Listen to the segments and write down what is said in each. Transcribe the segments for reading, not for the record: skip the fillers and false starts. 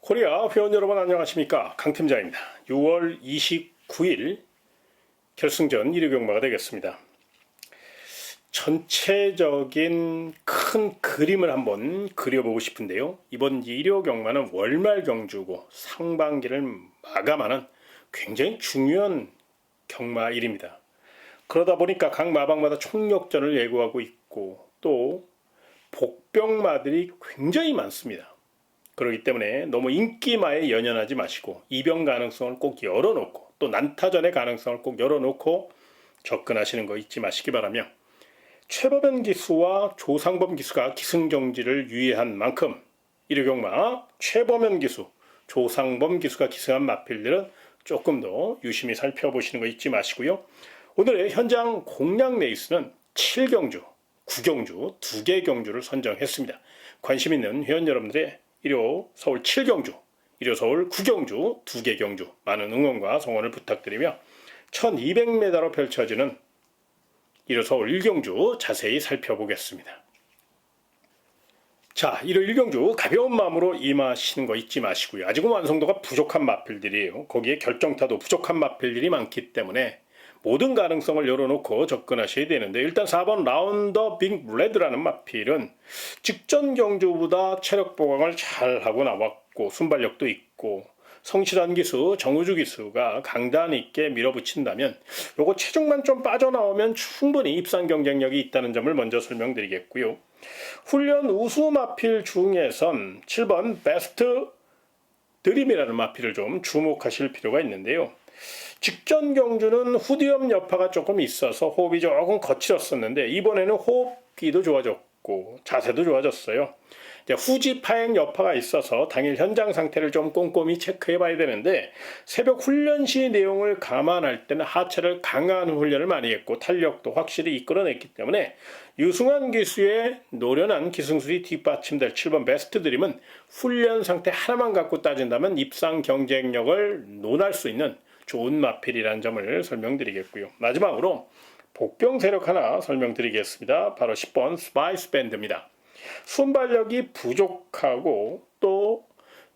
코리아 회원 여러분 안녕하십니까, 강팀장입니다. 6월 29일 결승전 1위 경마가 되겠습니다. 전체적인 큰 그림을 한번 그려보고 싶은데요. 이번 1호 경마는 월말 경주고 상반기를 마감하는 굉장히 중요한 경마일입니다. 그러다 보니까 각 마방마다 총력전을 예고하고 있고 또 복병마들이 굉장히 많습니다. 그렇기 때문에 너무 인기마에 연연하지 마시고 이변 가능성을 꼭 열어놓고 또 난타전의 가능성을 꼭 열어놓고 접근하시는 거 잊지 마시기 바라며, 최법연 기수와 조상범 기수가 기승정지를 유의한 만큼 1호 경마 최법연 기수, 조상범 기수가 기승한 마필들은 조금 더 유심히 살펴보시는 거 잊지 마시고요. 오늘의 현장 공략 레이스는 7경주, 9경주, 2개 경주를 선정했습니다. 관심 있는 회원 여러분들의 1호 서울 7경주, 1호 서울 9경주, 2개 경주 많은 응원과 성원을 부탁드리며 1200m로 펼쳐지는 1호 서울 1경주 자세히 살펴보겠습니다. 자, 1호 1경주 가벼운 마음으로 임하시는 거 잊지 마시고요. 아직은 완성도가 부족한 마필들이에요. 거기에 결정타도 부족한 마필들이 많기 때문에 모든 가능성을 열어놓고 접근하셔야 되는데, 일단 4번 라운더 빅 레드라는 마필은 직전 경주보다 체력 보강을 잘하고 나왔고 순발력도 있고 성실한 기수, 정우주 기수가 강단 있게 밀어붙인다면 요거 체중만 좀 빠져나오면 충분히 입상 경쟁력이 있다는 점을 먼저 설명드리겠고요. 훈련 우수 마필 중에선 7번 베스트 드림이라는 마필을 좀 주목하실 필요가 있는데요. 직전 경주는 후디엄 여파가 조금 있어서 호흡이 조금 거칠었었는데 이번에는 호흡기도 좋아졌고 자세도 좋아졌어요. 후지 파행 여파가 있어서 당일 현장 상태를 좀 꼼꼼히 체크해 봐야 되는데, 새벽 훈련 시 내용을 감안할 때는 하체를 강화하는 훈련을 많이 했고 탄력도 확실히 이끌어냈기 때문에 유승환 기수의 노련한 기승술이 뒷받침될 7번 베스트 드림은 훈련 상태 하나만 갖고 따진다면 입상 경쟁력을 논할 수 있는 좋은 마필이라는 점을 설명드리겠고요. 마지막으로 복병 세력 하나 설명드리겠습니다. 바로 10번 스파이스 밴드입니다. 순발력이 부족하고 또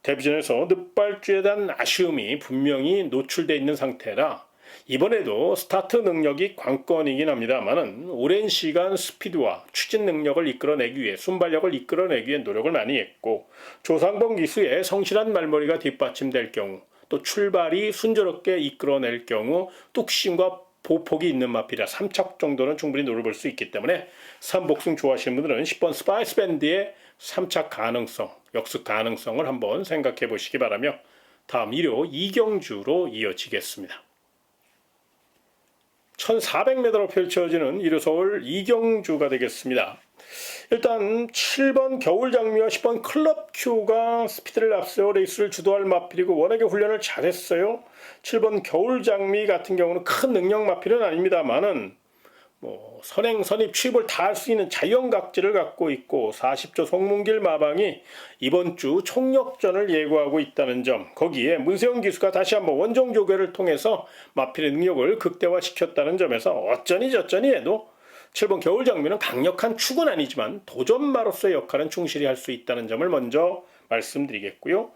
데뷔전에서 늑발주에 대한 아쉬움이 분명히 노출되어 있는 상태라 이번에도 스타트 능력이 관건이긴 합니다만은 오랜 시간 스피드와 추진 능력을 이끌어내기 위해, 순발력을 이끌어내기 위해 노력을 많이 했고, 조상범 기수의 성실한 말머리가 뒷받침될 경우 또 출발이 순조롭게 이끌어낼 경우 뚝심과 보폭이 있는 마필이라 3착 정도는 충분히 노려볼 수 있기 때문에 3복승 좋아하시는 분들은 10번 스파이스 밴드의 3착 가능성, 역습 가능성을 한번 생각해 보시기 바라며 다음 1호 2경주로 이어지겠습니다. 1400m로 펼쳐지는 1호 서울 2경주가 되겠습니다. 일단 7번 겨울장미와 10번 클럽큐가 스피드를 앞세워 레이스를 주도할 마필이고 워낙에 훈련을 잘했어요. 7번 겨울장미 같은 경우는 큰 능력 마필은 아닙니다만은 선행, 선입, 취입을 다 할 수 있는 자연각지를 갖고 있고 40조 송문길 마방이 이번 주 총력전을 예고하고 있다는 점, 거기에 문세영 기수가 다시 한번 원정 조교를 통해서 마필의 능력을 극대화시켰다는 점에서 어쩌니 저쩌니 해도 7번 겨울장미는 강력한 축은 아니지만 도전마로서의 역할은 충실히 할 수 있다는 점을 먼저 말씀드리겠고요.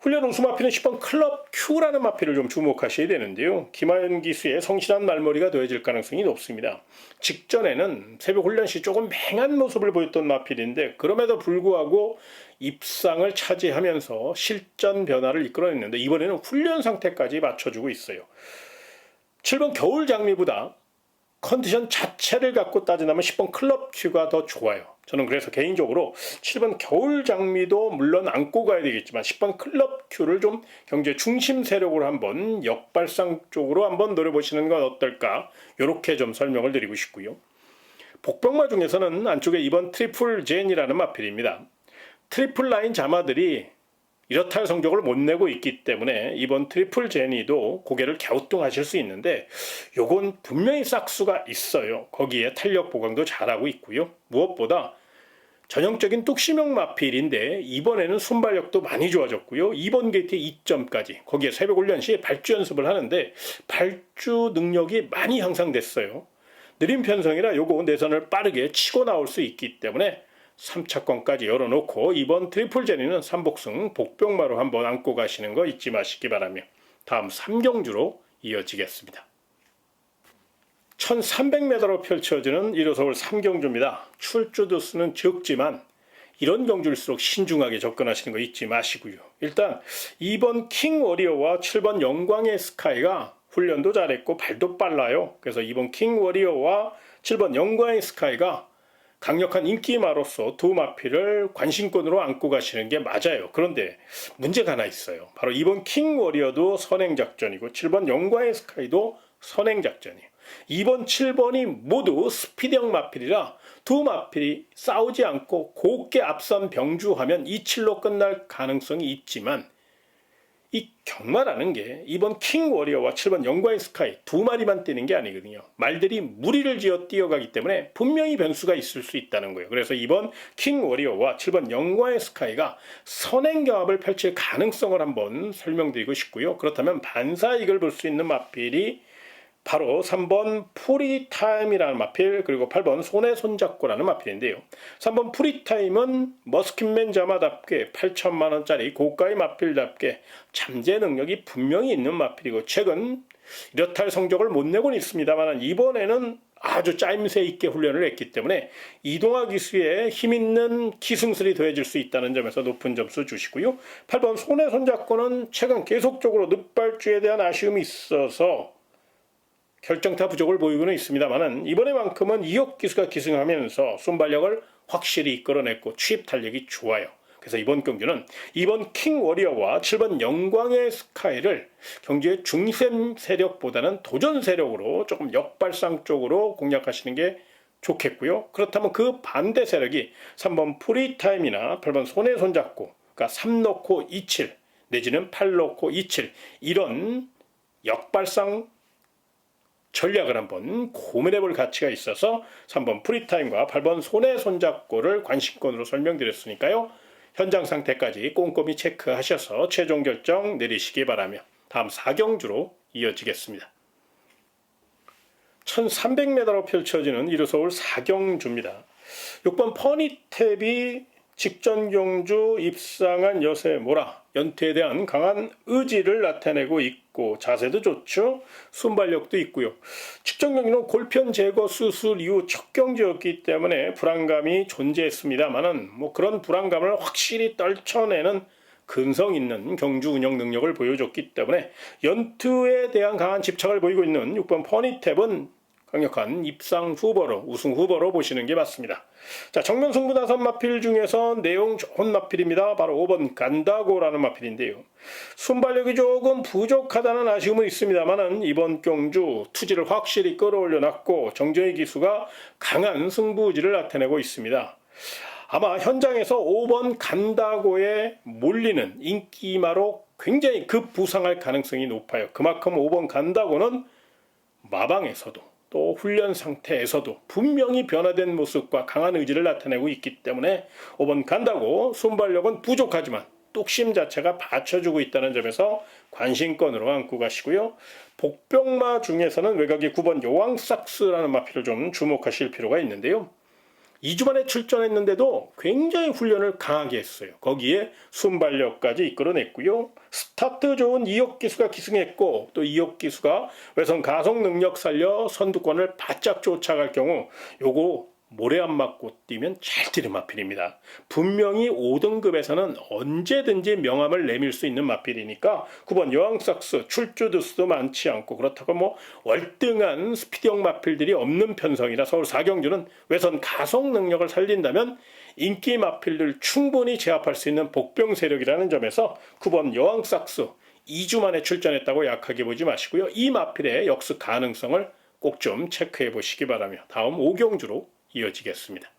훈련 우수 마필은 10번 클럽 Q라는 마필을 좀 주목하셔야 되는데요. 김하연 기수의 성실한 말머리가 더해질 가능성이 높습니다. 직전에는 새벽 훈련 시 조금 맹한 모습을 보였던 마필인데 그럼에도 불구하고 입상을 차지하면서 실전 변화를 이끌어냈는데 이번에는 훈련 상태까지 맞춰주고 있어요. 7번 겨울 장미보다 컨디션 자체를 갖고 따지자면 10번 클럽 Q가 더 좋아요. 저는 그래서 개인적으로 7번 겨울 장미도 물론 안고 가야 되겠지만 10번 클럽 Q를 좀 경제 중심 세력으로 한번 역발상 쪽으로 한번 노려보시는 건 어떨까, 이렇게 좀 설명을 드리고 싶고요. 복병마 중에서는 안쪽에 2번 트리플 젠이라는 마필입니다. 트리플 라인 자마들이 이렇다 할 성적을 못 내고 있기 때문에 이번 트리플 제니도 고개를 갸우뚱하실 수 있는데 요건 분명히 싹수가 있어요. 거기에 탄력 보강도 잘하고 있고요. 무엇보다 전형적인 뚝심형 마필인데 이번에는 순발력도 많이 좋아졌고요. 2번 게이트 2점까지, 거기에 새벽 훈련 시 발주 연습을 하는데 발주 능력이 많이 향상됐어요. 느린 편성이라 요거 내선을 빠르게 치고 나올 수 있기 때문에 3차권까지 열어놓고 이번 트리플 제니는 삼복승 복병마로 한번 안고 가시는 거 잊지 마시기 바라며 다음 3경주로 이어지겠습니다. 1300m로 펼쳐지는 1호 서울 3경주입니다. 출주도 수는 적지만 이런 경주일수록 신중하게 접근하시는 거 잊지 마시고요. 일단 2번 킹 워리어와 7번 영광의 스카이가 훈련도 잘했고 발도 빨라요. 그래서 2번 킹 워리어와 7번 영광의 스카이가 강력한 인기마로서 두 마필을 관심권으로 안고 가시는 게 맞아요. 그런데 문제가 하나 있어요. 바로 2번 킹 워리어도 선행작전이고 7번 영광의 스카이도 선행작전이에요. 2번, 7번이 모두 스피드형 마필이라 두 마필이 싸우지 않고 곱게 앞선 병주하면 2-7로 끝날 가능성이 있지만 이 경마라는 게 2번 킹 워리어와 7번 영광의 스카이 두 마리만 뛰는 게 아니거든요. 말들이 무리를 지어 뛰어가기 때문에 분명히 변수가 있을 수 있다는 거예요. 그래서 2번 킹 워리어와 7번 영광의 스카이가 선행경합을 펼칠 가능성을 한번 설명드리고 싶고요. 그렇다면 반사이익을 볼 수 있는 마필이 바로 3번 프리타임이라는 마필 그리고 8번 손에 손잡고라는 마필인데요. 3번 프리타임은 머스킷맨 자마답게 8천만원짜리 고가의 마필답게 잠재 능력이 분명히 있는 마필이고 최근 이렇다 할 성적을 못 내고는 있습니다만 이번에는 아주 짜임새 있게 훈련을 했기 때문에 이동화 기수에 힘있는 기승술이 더해질 수 있다는 점에서 높은 점수 주시고요. 8번 손에 손잡고는 최근 계속적으로 늑발주에 대한 아쉬움이 있어서 결정타 부족을 보이고는 있습니다만 이번에만큼은 이혁 기수가 기승하면서 순발력을 확실히 이끌어냈고 취입 탄력이 좋아요. 그래서 이번 경주는 2번 킹 워리어와 7번 영광의 스카이를 경주의 중심 세력보다는 도전 세력으로 조금 역발상 쪽으로 공략하시는 게 좋겠고요. 그렇다면 그 반대 세력이 3번 프리타임이나 8번 손에 손잡고 그러니까 3 놓고 27 내지는 8 놓고 27 이런 역발상 전략을 한번 고민해 볼 가치가 있어서 3번 프리타임과 8번 손에 손잡고를 관심권으로 설명드렸으니까요. 현장 상태까지 꼼꼼히 체크하셔서 최종 결정 내리시기 바라며 다음 4경주로 이어지겠습니다. 1300m로 펼쳐지는 1호 서울 4경주입니다. 6번 퍼니탭이 직전 경주 입상한 여세모라 연투에 대한 강한 의지를 나타내고 있고 자세도 좋죠. 순발력도 있고요. 직전 경기는 골편 제거 수술 이후 첫 경주였기 때문에 불안감이 존재했습니다만은 그런 불안감을 확실히 떨쳐내는 근성 있는 경주 운영 능력을 보여줬기 때문에 연투에 대한 강한 집착을 보이고 있는 6번 퍼니탭은 강력한 입상 후보로 우승 후보로 보시는 게 맞습니다. 자, 정면 승부 나선 마필 중에서 내용 좋은 마필입니다. 바로 5번 간다고라는 마필인데요. 순발력이 조금 부족하다는 아쉬움은 있습니다만은 이번 경주 투지를 확실히 끌어올려 놨고 정정의 기수가 강한 승부지를 나타내고 있습니다. 아마 현장에서 5번 간다고에 몰리는 인기마로 굉장히 급부상할 가능성이 높아요. 그만큼 5번 간다고는 마방에서도 또 훈련 상태에서도 분명히 변화된 모습과 강한 의지를 나타내고 있기 때문에 5번 간다고 순발력은 부족하지만 뚝심 자체가 받쳐주고 있다는 점에서 관심권으로 안고 가시고요. 복병마 중에서는 외곽이 9번 요왕삭스라는 마필을 좀 주목하실 필요가 있는데요. 2주 만에 출전했는데도 굉장히 훈련을 강하게 했어요. 거기에 순발력까지 이끌어냈고요. 스타트 좋은 이혁 기수가 기승했고 또 이혁 기수가 외선 가속 능력 살려 선두권을 바짝 쫓아갈 경우 요거 모래 안 맞고 뛰면 잘 뛰는 마필입니다. 분명히 5등급에서는 언제든지 명함을 내밀 수 있는 마필이니까 9번 여왕삭스 출주 수도 많지 않고 그렇다고 월등한 스피드형 마필들이 없는 편성이라 서울 4경주는 외선 가속 능력을 살린다면 인기 마필들 충분히 제압할 수 있는 복병 세력이라는 점에서 9번 여왕삭스 2주 만에 출전했다고 약하게 보지 마시고요. 이 마필의 역습 가능성을 꼭 좀 체크해 보시기 바라며 다음 5경주로 이어지겠습니다.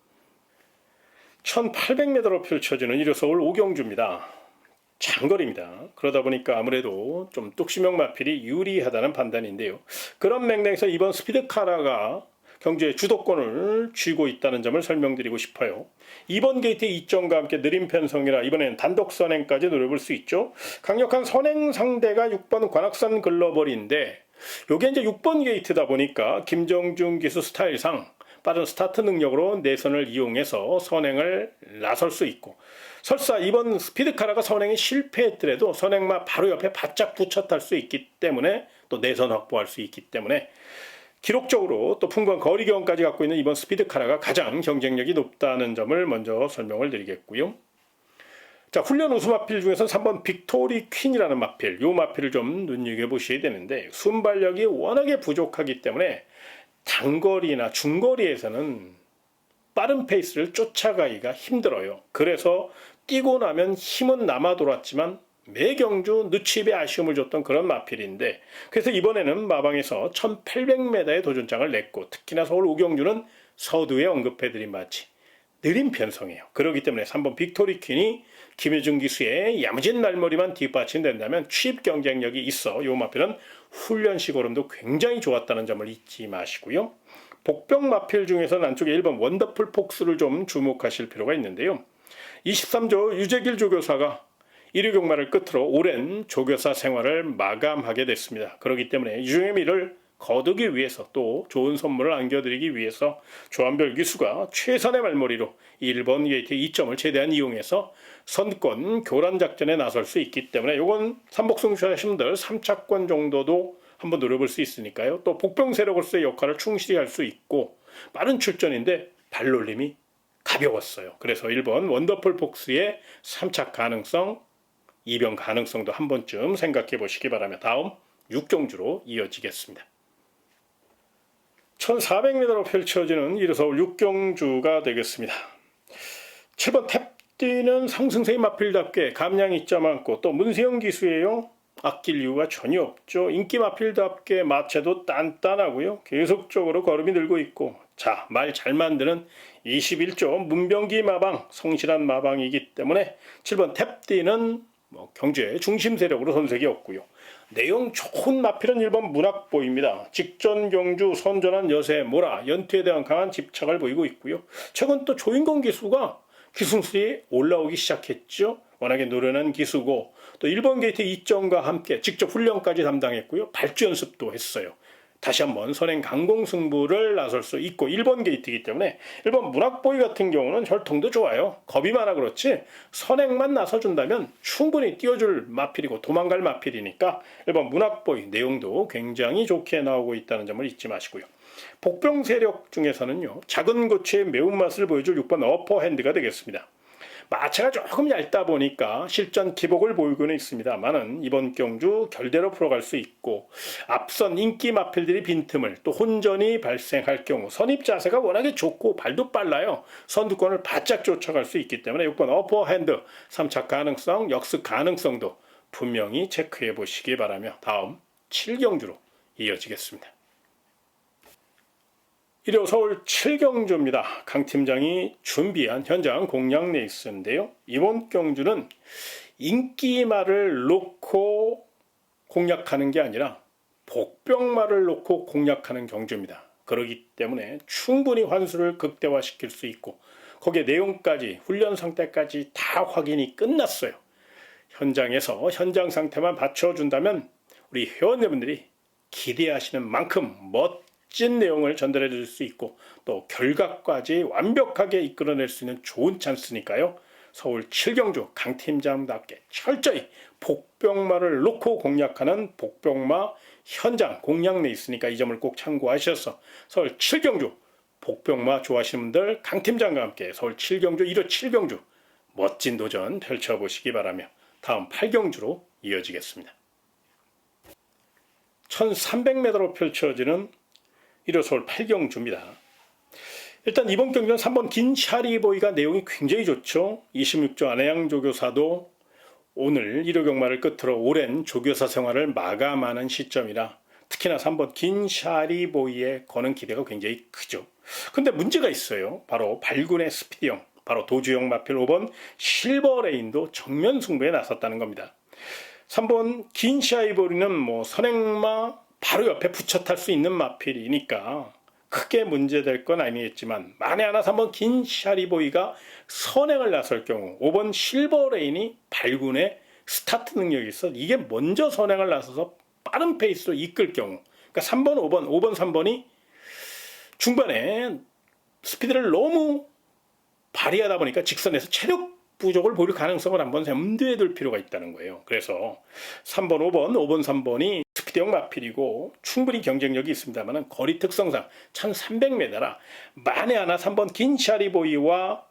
1800m로 펼쳐지는 1호 서울 5경주입니다. 장거리입니다. 그러다 보니까 아무래도 좀 뚝심형 마필이 유리하다는 판단인데요. 그런 맥락에서 이번 스피드카라가 경주의 주도권을 쥐고 있다는 점을 설명드리고 싶어요. 이번 게이트의 2점과 함께 느린 편성이라 이번엔 단독 선행까지 노려볼 수 있죠. 강력한 선행 상대가 6번 관악산 글로벌인데 요게 이제 6번 게이트다 보니까 김정준 기수 스타일상 빠른 스타트 능력으로 내선을 이용해서 선행을 나설 수 있고, 설사 이번 스피드카라가 선행에 실패했더라도 선행마 바로 옆에 바짝 붙여 탈 수 있기 때문에, 또 내선 확보할 수 있기 때문에 기록적으로 또 풍부한 거리 경험까지 갖고 있는 이번 스피드카라가 가장 경쟁력이 높다는 점을 먼저 설명을 드리겠고요. 자, 훈련 우수 마필 중에서 3번 빅토리 퀸이라는 마필, 이 마필을 좀 눈여겨보셔야 되는데, 순발력이 워낙에 부족하기 때문에 단거리나 중거리에서는 빠른 페이스를 쫓아가기가 힘들어요. 그래서 뛰고 나면 힘은 남아 돌았지만 매 경주 늦추입에 아쉬움을 줬던 그런 마필인데, 그래서 이번에는 마방에서 1800m의 도전장을 냈고, 특히나 서울 오경주는 서두에 언급해드린 바치 느린 편성이에요. 그렇기 때문에 3번 빅토리 퀸이 김효중 기수의 야무진 말머리만 뒷받침된다면 취입 경쟁력이 있어 이 마필은 훈련식 오름도 굉장히 좋았다는 점을 잊지 마시고요. 복병 마필 중에서는 안쪽에 1번 원더풀 폭스를 좀 주목하실 필요가 있는데요. 23조 유재길 조교사가 1위 경마를 끝으로 오랜 조교사 생활을 마감하게 됐습니다. 그렇기 때문에 유중의 미를 거두기 위해서, 또 좋은 선물을 안겨드리기 위해서 조한별 기수가 최선의 말머리로 1번 게이트 2점을 최대한 이용해서 선권 교란 작전에 나설 수 있기 때문에 이건 삼복승주하신 분들 3차권 정도도 한번 노려볼 수 있으니까요. 또 복병 세력으로서의 역할을 충실히 할 수 있고, 빠른 출전인데 발놀림이 가벼웠어요. 그래서 1번 원더풀 폭스의 3차 가능성, 2병 가능성도 한 번쯤 생각해 보시기 바라며 다음 6경주로 이어지겠습니다. 1400m로 펼쳐지는 1호 서울 6경주가 되겠습니다. 7번 탭뛰는 상승세의 마필답게 감량이 있자 많고, 또 문세영 기수예요. 아낄 이유가 전혀 없죠. 인기 마필답게 마체도 단단하고요. 계속적으로 걸음이 늘고 있고, 자, 말 잘 만드는 21조 문병기 마방, 성실한 마방이기 때문에 7번 탭뛰는 경주의 중심 세력으로 손색이 없고요. 내용 좋은 마필은 1번 문학보입니다. 직전 경주 선전한 여세 모라, 연투에 대한 강한 집착을 보이고 있고요. 최근 또 조인공 기수가 기승술이 올라오기 시작했죠. 워낙에 노련한 기수고, 또 1번 게이트 2점과 함께 직접 훈련까지 담당했고요. 발주 연습도 했어요. 다시 한번 선행 강공승부를 나설 수 있고, 1번 게이트이기 때문에 1번 문학보이 같은 경우는 혈통도 좋아요. 겁이 많아 그렇지 선행만 나서준다면 충분히 띄워줄 마필이고 도망갈 마필이니까 1번 문학보이 내용도 굉장히 좋게 나오고 있다는 점을 잊지 마시고요. 복병 세력 중에서는요, 작은 고추의 매운맛을 보여줄 6번 어퍼핸드가 되겠습니다. 마체가 조금 얇다 보니까 실전 기복을 보이고는 있습니다만은 이번 경주 결대로 풀어갈 수 있고, 앞선 인기 마필들이 빈틈을, 또 혼전이 발생할 경우 선입 자세가 워낙에 좋고 발도 빨라요. 선두권을 바짝 쫓아갈 수 있기 때문에 6번 어퍼핸드 3차 가능성, 역습 가능성도 분명히 체크해 보시기 바라며 다음 7경주로 이어지겠습니다. 1호 서울 7경주입니다. 강 팀장이 준비한 현장 공략 레이스인데요. 이번 경주는 인기말을 놓고 공략하는 게 아니라 복병말을 놓고 공략하는 경주입니다. 그렇기 때문에 충분히 환수를 극대화시킬 수 있고, 거기에 내용까지 훈련 상태까지 다 확인이 끝났어요. 현장에서 현장 상태만 받쳐준다면 우리 회원님들이 기대하시는 만큼 멋진 내용을 전달해 줄 수 있고, 또 결과까지 완벽하게 이끌어낼 수 있는 좋은 찬스니까요. 서울 7경주 강 팀장답게 철저히 복병마를 놓고 공략하는 복병마 현장 공략 레이스니까 이 점을 꼭 참고하셔서 서울 7경주 복병마 좋아하시는 분들 강 팀장과 함께 서울 7경주 1호 7경주 멋진 도전 펼쳐보시기 바라며 다음 8경주로 이어지겠습니다. 1300m로 펼쳐지는 1호 서울 8경주입니다. 일단 이번 경기는 3번 긴 샤리보이가 내용이 굉장히 좋죠. 26조 안혜양 조교사도 오늘 1호 경마를 끝으로 오랜 조교사 생활을 마감하는 시점이라 특히나 3번 긴 샤리보이에 거는 기대가 굉장히 크죠. 근데 문제가 있어요. 바로 발군의 스피드형, 바로 도주형 마필 5번 실버레인도 정면 승부에 나섰다는 겁니다. 3번 긴 샤리보이는 선행마 바로 옆에 붙여 탈 수 있는 마필이니까 크게 문제될 건 아니겠지만, 만에 하나 3번 긴 샤리보이가 선행을 나설 경우 5번 실버레인이 발군의 스타트 능력이 있어 이게 먼저 선행을 나서서 빠른 페이스로 이끌 경우, 그러니까 3번, 5번, 3번이 중반에 스피드를 너무 발휘하다 보니까 직선에서 체력 부족을 보일 가능성을 한번 염두에 둘 필요가 있다는 거예요. 그래서 3번, 5번, 3번이 스피드형 마필이고 충분히 경쟁력이 있습니다만 거리 특성상 1300m라 만에 하나 3번 긴 샤리보이와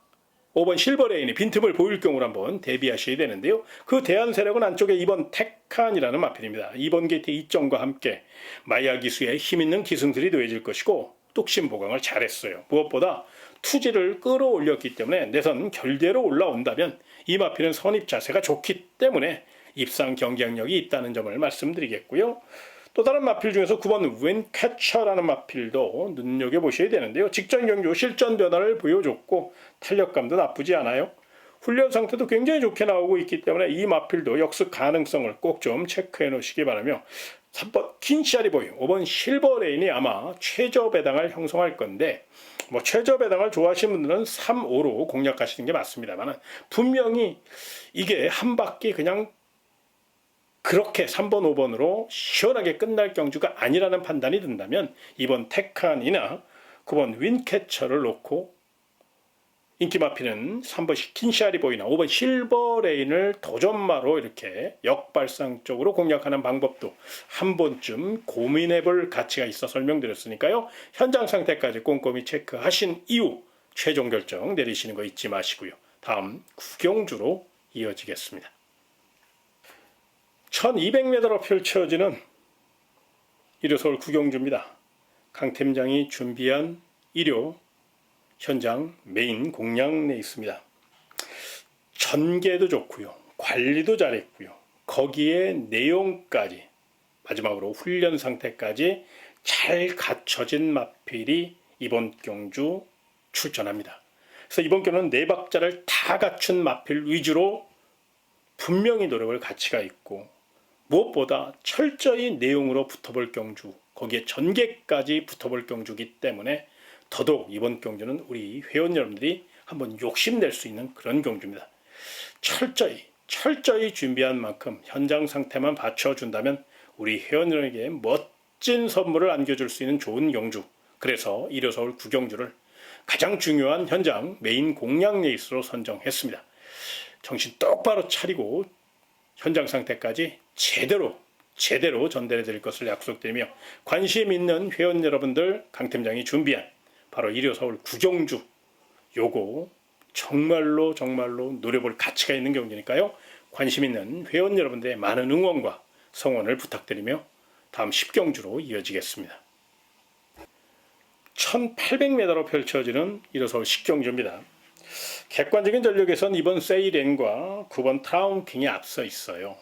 5번 실버레인이 빈틈을 보일 경우를 한번 대비하셔야 되는데요. 그 대안 세력은 안쪽에 2번 테칸이라는 마필입니다. 2번 게이트 이점과 함께 마이야 기수에 힘있는 기승들이 놓여질 것이고 뚝심 보강을 잘했어요. 무엇보다 투지를 끌어올렸기 때문에 내선 결대로 올라온다면 이 마필은 선입 자세가 좋기 때문에 입상 경쟁력이 있다는 점을 말씀드리겠고요. 또 다른 마필 중에서 9번 윈캐쳐라는 마필도 눈여겨보셔야 되는데요. 직전 경주 실전 변화를 보여줬고 탄력감도 나쁘지 않아요. 훈련 상태도 굉장히 좋게 나오고 있기 때문에 이 마필도 역습 가능성을 꼭 좀 체크해 놓으시기 바라며 3번 킨샤리보이, 5번 실버레인이 아마 최저 배당을 형성할 건데 최저 배당을 좋아하시는 분들은 3, 5로 공략하시는 게 맞습니다만 분명히 이게 한 바퀴 그냥 그렇게 3번, 5번으로 시원하게 끝날 경주가 아니라는 판단이 든다면 이번 테칸이나 9번 윈캐쳐를 놓고 인기 마필은 3번 킨샤리보이나 5번 실버레인을 도전마로 이렇게 역발상적으로 공략하는 방법도 한 번쯤 고민해볼 가치가 있어 설명드렸으니까요. 현장 상태까지 꼼꼼히 체크하신 이후 최종 결정 내리시는 거 잊지 마시고요. 다음 구경주로 이어지겠습니다. 1200m로 펼쳐지는 일요서울 구경주입니다. 강 팀장이 준비한 일요 현장 메인 공략 내 있습니다. 전개도 좋고요. 관리도 잘했고요. 거기에 내용까지 마지막으로 훈련 상태까지 잘 갖춰진 마필이 이번 경주 출전합니다. 그래서 이번 경주는 네 박자를 다 갖춘 마필 위주로 분명히 노력을 가치가 있고 무엇보다 철저히 내용으로 붙어볼 경주, 거기에 전개까지 붙어볼 경주이기 때문에 더더욱 이번 경주는 우리 회원 여러분들이 한번 욕심낼 수 있는 그런 경주입니다. 철저히 준비한 만큼 현장 상태만 받쳐준다면 우리 회원 여러분에게 멋진 선물을 안겨줄 수 있는 좋은 경주. 그래서 일요서울 구경주를 가장 중요한 현장 메인 공략 레이스로 선정했습니다. 정신 똑바로 차리고 현장 상태까지 제대로 전달해 드릴 것을 약속드리며 관심 있는 회원 여러분들 강 팀장이 준비한 바로 일요서울 구경주 요거 정말로 노려볼 가치가 있는 경기니까요. 관심 있는 회원 여러분들의 많은 응원과 성원을 부탁드리며 다음 10경주로 이어지겠습니다. 1800m로 펼쳐지는 일요서울 10경주입니다. 객관적인 전력에선 이번 세이렌과 9번 트라운킹이 앞서 있어요.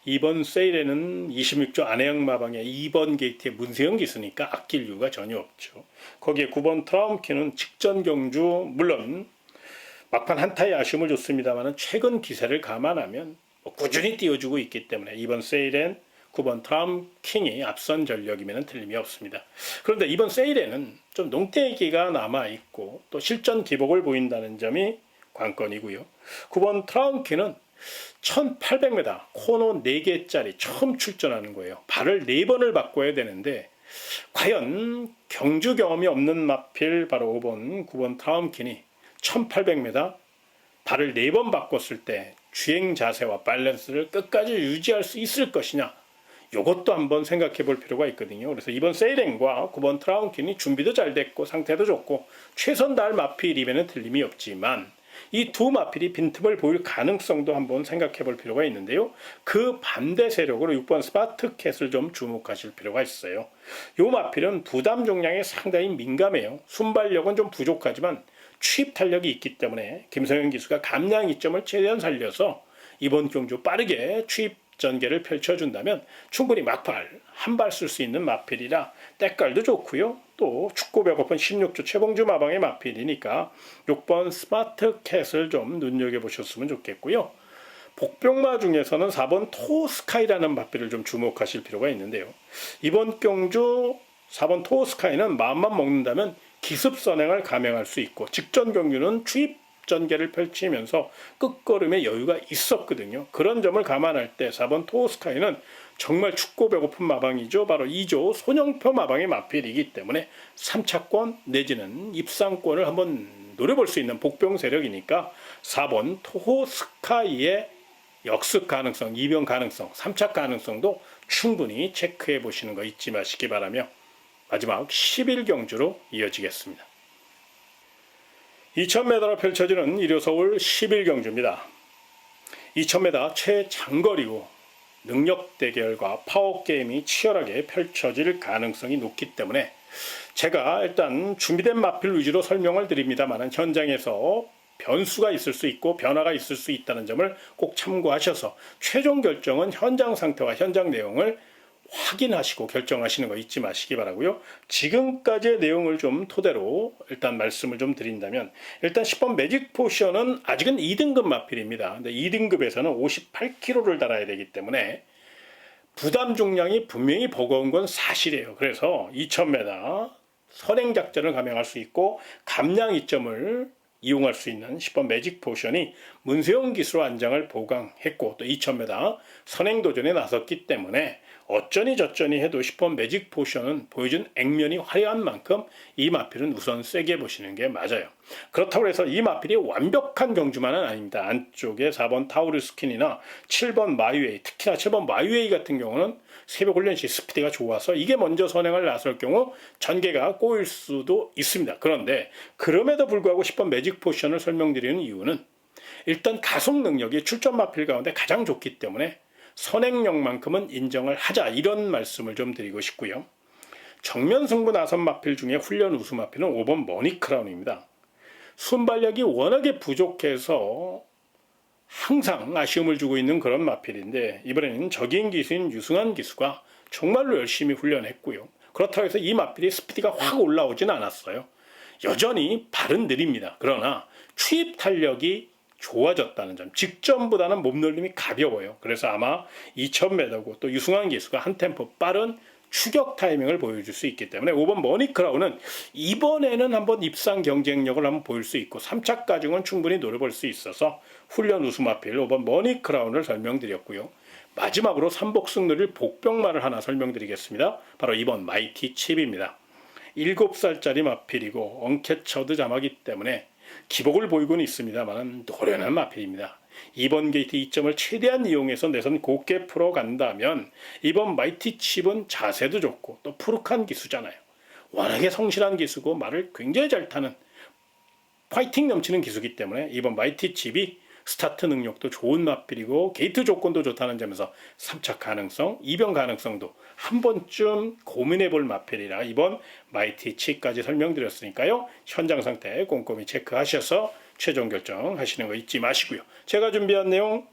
2번 세이렌은 26조 안해양 마방에 2번 게이트에 문세영 기수니까 아낄 이유가 전혀 없죠. 거기에 9번 트라운킹은 직전 경주 물론 막판 한타의 아쉬움을 줬습니다만 최근 기세를 감안하면 꾸준히 띄워주고 있기 때문에 2번 세이렌, 9번 트라운킹이 앞선 전력이면 틀림이 없습니다. 그런데 이번 세이렌은 좀 농태기가 남아있고 또 실전 기복을 보인다는 점이 관건이고요. 9번 트라운킹은 1800m 코너 4개짜리 처음 출전하는 거예요. 발을 4번을 바꿔야 되는데 과연 경주 경험이 없는 마필 바로 5번, 9번 트라운킹이 1800m 발을 4번 바꿨을 때 주행 자세와 밸런스를 끝까지 유지할 수 있을 것이냐, 이것도 한번 생각해 볼 필요가 있거든요. 그래서 이번 세이렌과 9번 트라운킹이 준비도 잘 됐고 상태도 좋고 최선 다할 마필이면 틀림이 없지만 이 두 마필이 빈틈을 보일 가능성도 한번 생각해 볼 필요가 있는데요. 그 반대 세력으로 6번 스파트캣을 좀 주목하실 필요가 있어요. 이 마필은 부담 종량에 상당히 민감해요. 순발력은 좀 부족하지만 취입 탄력이 있기 때문에 김성현 기수가 감량 이점을 최대한 살려서 이번 경주 빠르게 취입 전개를 펼쳐준다면 충분히 막발 한 발 쓸 수 있는 마필이라 때깔도 좋고요. 또 축구 배고픈 16조 최봉주 마방의 마필이니까 6번 스마트캣을 좀 눈여겨보셨으면 좋겠고요. 복병마 중에서는 4번 토스카이라는 마필을 좀 주목하실 필요가 있는데요. 이번 경주 4번 토스카이는 마음만 먹는다면 기습 선행을 감행할 수 있고 직전 경주는 추입 전개를 펼치면서 끝걸음에 여유가 있었거든요. 그런 점을 감안할 때 4번 토스카이는 정말 춥고 배고픈 마방이죠. 바로 2조 손영표 마방의 마필이기 때문에 3차권 내지는 입상권을 한번 노려볼 수 있는 복병 세력이니까 4번 토호스카이의 역습 가능성, 이변 가능성, 3차 가능성도 충분히 체크해 보시는 거 잊지 마시기 바라며 마지막 11경주로 이어지겠습니다. 2000m로 펼쳐지는 일요서울 11경주입니다. 2000m 최장거리고 능력 대결과 파워게임이 치열하게 펼쳐질 가능성이 높기 때문에 제가 일단 준비된 마필 위주로 설명을 드립니다만 현장에서 변수가 있을 수 있고 변화가 있을 수 있다는 점을 꼭 참고하셔서 최종 결정은 현장 상태와 현장 내용을 확인하시고 결정하시는 거 잊지 마시기 바라고요. 지금까지의 내용을 좀 토대로 일단 말씀을 좀 드린다면 일단 10번 매직 포션은 아직은 2등급 마필입니다. 근데 2등급에서는 58kg를 달아야 되기 때문에 부담 중량이 분명히 버거운 건 사실이에요. 그래서 2000m 선행 작전을 감행할 수 있고 감량 이점을 이용할 수 있는 10번 매직 포션이 문세영 기수로 안장을 보강했고 또 2000m 선행 도전에 나섰기 때문에 어쩌니 저쩌니 해도 10번 매직 포션은 보여준 액면이 화려한 만큼 이 마필은 우선 세게 보시는 게 맞아요. 그렇다고 해서 이 마필이 완벽한 경주만은 아닙니다. 안쪽에 4번 타우르스킨이나 7번 마이웨이, 특히나 7번 마이웨이 같은 경우는 새벽 훈련 시 스피드가 좋아서 이게 먼저 선행을 나설 경우 전개가 꼬일 수도 있습니다. 그런데 그럼에도 불구하고 10번 매직 포션을 설명드리는 이유는 일단 가속 능력이 출전 마필 가운데 가장 좋기 때문에 선행력만큼은 인정을 하자 이런 말씀을 좀 드리고 싶고요. 정면 승부 나선 마필 중에 훈련 우수 마필은 5번 머니크라운입니다. 순발력이 워낙에 부족해서 항상 아쉬움을 주고 있는 그런 마필인데 이번에는 적인 기수인 유승환 기수가 정말로 열심히 훈련했고요. 그렇다고 해서 이 마필이 스피드가 확 올라오진 않았어요. 여전히 발은 느립니다. 그러나 추입 탄력이 좋아졌다는 점, 직전보다는 몸놀림이 가벼워요. 그래서 아마 2000m고 또 유승환 기수가 한 템포 빠른 추격 타이밍을 보여줄 수 있기 때문에 5번 머니크라운은 이번에는 한번 입상 경쟁력을 한번 보일 수 있고 3차까지는 충분히 노려볼 수 있어서 훈련 우수 마필 5번 머니크라운을 설명드렸고요. 마지막으로 삼복승 누릴 복병마를 하나 설명드리겠습니다. 바로 2번 마이티 칩입니다. 7살짜리 마필이고 엉캐처드 자마기 때문에 기복을 보이고는 있습니다만 노련한 마필입니다. 이번 게이트 2점을 최대한 이용해서 내선 곱게 풀어간다면 이번 마이티 칩은 자세도 좋고 또 푸룩한 기수잖아요. 워낙에 성실한 기수고 말을 굉장히 잘 타는 파이팅 넘치는 기수기 때문에 이번 마이티 칩이 스타트 능력도 좋은 마필이고 게이트 조건도 좋다는 점에서 3차 가능성, 이변 가능성도 한 번쯤 고민해 볼 마필이라 이번 마이티 칩까지 설명드렸으니까요. 현장 상태 꼼꼼히 체크하셔서 최종 결정하시는 거 잊지 마시고요. 제가 준비한 내용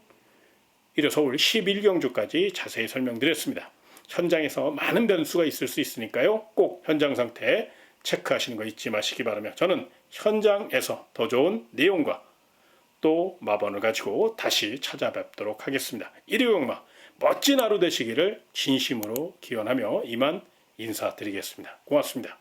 일요서울 11경주까지 자세히 설명드렸습니다. 현장에서 많은 변수가 있을 수 있으니까요. 꼭 현장 상태 체크하시는 거 잊지 마시기 바라며 저는 현장에서 더 좋은 내용과 또 마번을 가지고 다시 찾아뵙도록 하겠습니다. 일요일마 멋진 하루 되시기를 진심으로 기원하며 이만 인사드리겠습니다. 고맙습니다.